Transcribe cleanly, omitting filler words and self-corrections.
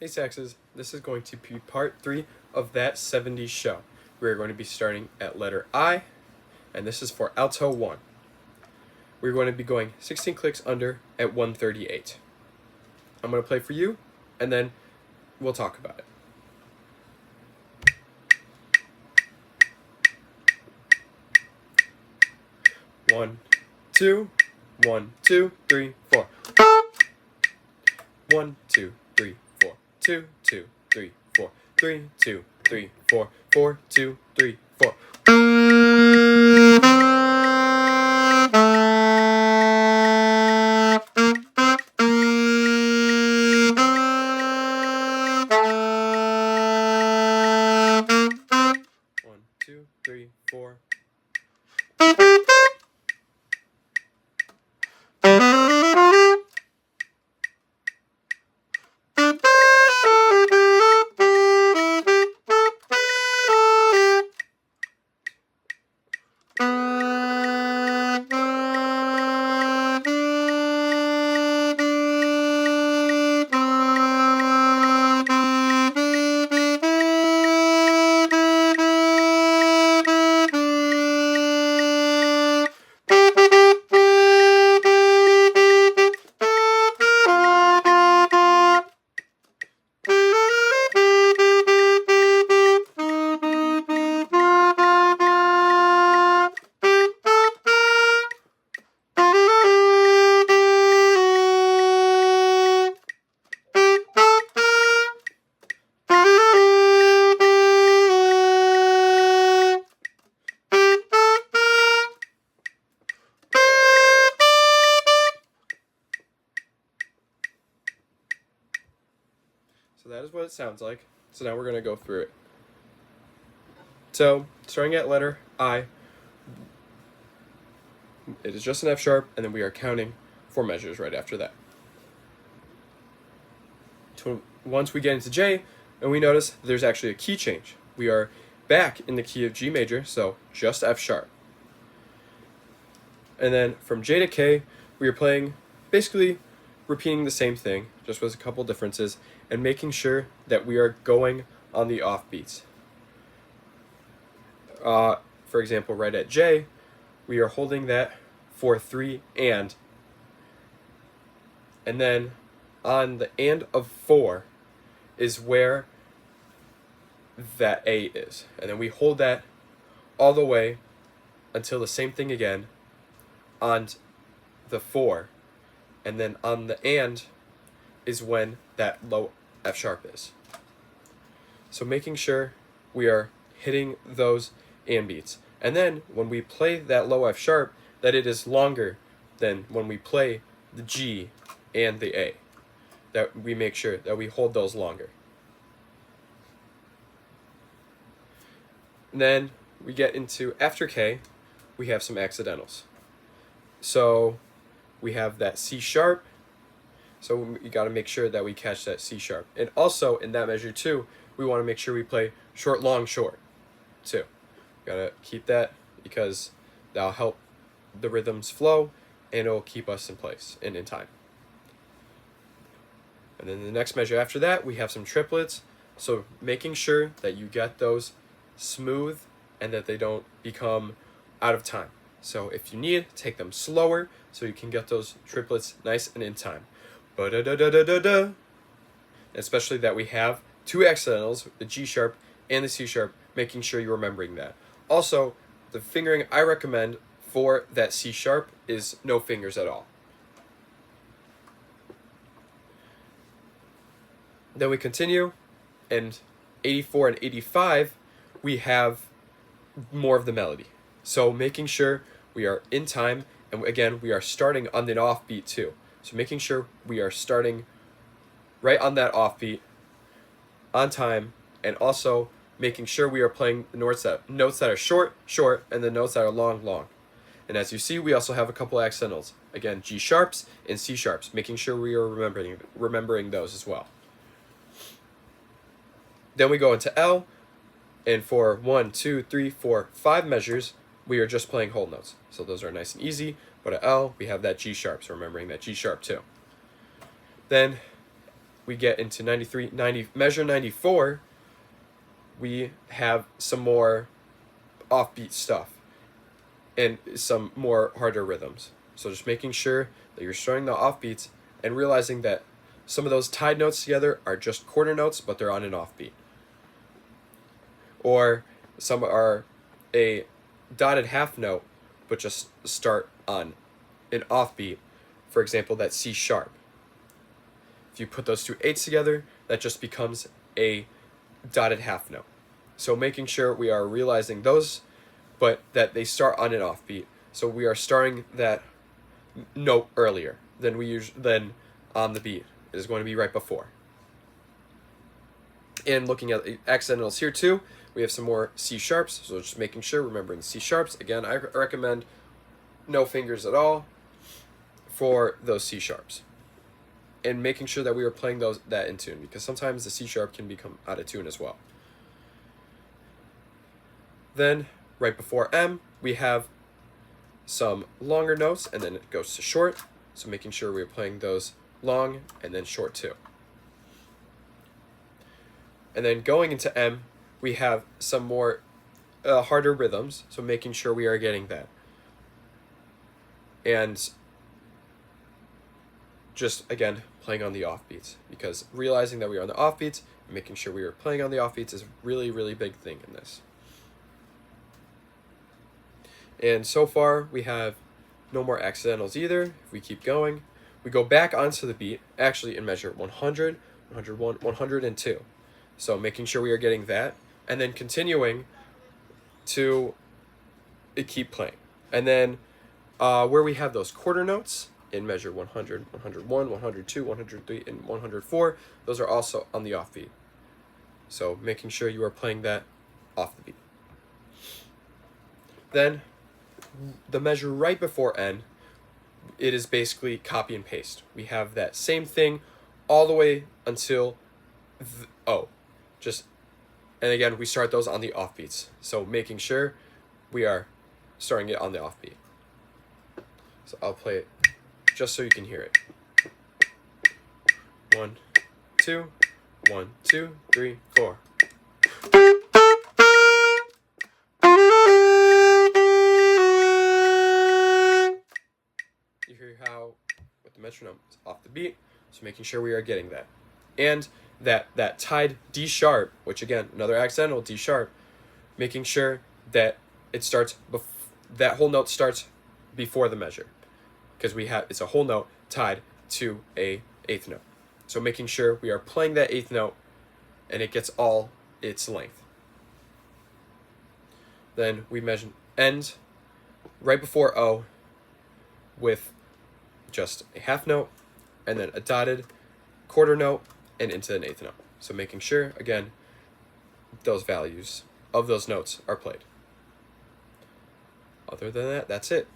Hey Saxes, this is going to be part 3 of that 70's show. We're going to be starting at letter I, and this is for Alto 1. We're going to be going 16 clicks under at 138. I'm going to play for you, and then we'll talk about it. 1, 2, 1, 2, 3, 4. 1, 2, 3, 4. 2, 2, 3, 4. 3, 2, 3, 4. 4, 2, 3, 4. One, two, three, four. So that is what it sounds like. So now we're going to go through it. So, starting at letter I, it is just an F sharp, and then we are counting 4 measures right after that. Once we get into J, and we notice there's actually a key change. We are back in the key of G major, so just F sharp. And then from J to K, we are playing, basically repeating the same thing, just with a couple differences, and making sure that we are going on the offbeats. For example, right at J, we are holding that for 3 and then on the and of 4 is where that A is. And then we hold that all the way until the same thing again on the 4. And then on the and is when that low F sharp is. So making sure we are hitting those and beats. And then when we play that low F sharp, that it is longer than when we play the G and the A. That we make sure that we hold those longer. And then we get into after K, we have some accidentals. So we have that C sharp. So you got to make sure that we catch that C sharp. And also in that measure too, we want to make sure we play short, long, short too. Got to keep that because that'll help the rhythms flow and it'll keep us in place and in time. And then the next measure after that, we have some triplets. So making sure that you get those smooth and that they don't become out of time. So if you need, take them slower so you can get those triplets nice and in time. Ba-da-da-da-da-da-da. Especially that we have 2 accidentals, the G sharp and the C sharp, making sure you're remembering that. Also, the fingering I recommend for that C sharp is no fingers at all. Then we continue, and 84 and 85, we have more of the melody. So making sure we are in time, and again, we are starting on the offbeat too. So making sure we are starting right on that offbeat, on time, and also making sure we are playing the notes that are short, short, and the notes that are long, long. And as you see, we also have a couple accidentals. Again, G sharps and C sharps, making sure we are remembering those as well. Then we go into L, and for 1, 2, 3, 4, 5 measures, we are just playing whole notes. So those are nice and easy. But at L, we have that G sharp, so remembering that G sharp too. Then we get into 93, 90, measure 94, we have some more offbeat stuff and some more harder rhythms. So just making sure that you're starting the offbeats and realizing that some of those tied notes together are just quarter notes, but they're on an offbeat. Or some are a dotted half note, but just start on an offbeat. For example, that C sharp. If you put those two eighths together, that just becomes a dotted half note. So making sure we are realizing those, but that they start on an offbeat. So we are starting that note earlier than on the beat. It is going to be right before. And looking at the accidentals here too, we have some more C sharps. So just making sure, remembering C sharps. Again, I recommend no fingers at all for those C sharps. And making sure that we are playing that in tune, because sometimes the C sharp can become out of tune as well. Then, right before M, we have some longer notes, and then it goes to short. So making sure we're playing those long and then short too. And then going into M, we have some more harder rhythms, so making sure we are getting that. And just, again, playing on the offbeats, because realizing that we are on the offbeats and making sure we are playing on the offbeats is really, really big thing in this. And so far, we have no more accidentals either. If we keep going, we go back onto the beat, actually in measure 100, 101, 102. So making sure we are getting that, and then continuing to keep playing. And then where we have those quarter notes in measure 100, 101, 102, 103, and 104, those are also on the offbeat. So making sure you are playing that off the beat. Then the measure right before N, it is basically copy and paste. We have that same thing all the way until O. And again, we start those on the offbeats. So making sure we are starting it on the offbeat. So I'll play it just so you can hear it. 1, 2, 1, 2, 3, 4. You hear how with the metronome it's off the beat, so making sure we are getting that. And that tied D sharp, which again, another accidental D sharp, making sure that it starts that whole note starts before the measure, because it's a whole note tied to a eighth note. So making sure we are playing that eighth note and it gets all its length. Then we measure end right before O with just a half note and then a dotted quarter note and into an eighth note. So making sure, again, those values of those notes are played. Other than that, that's it.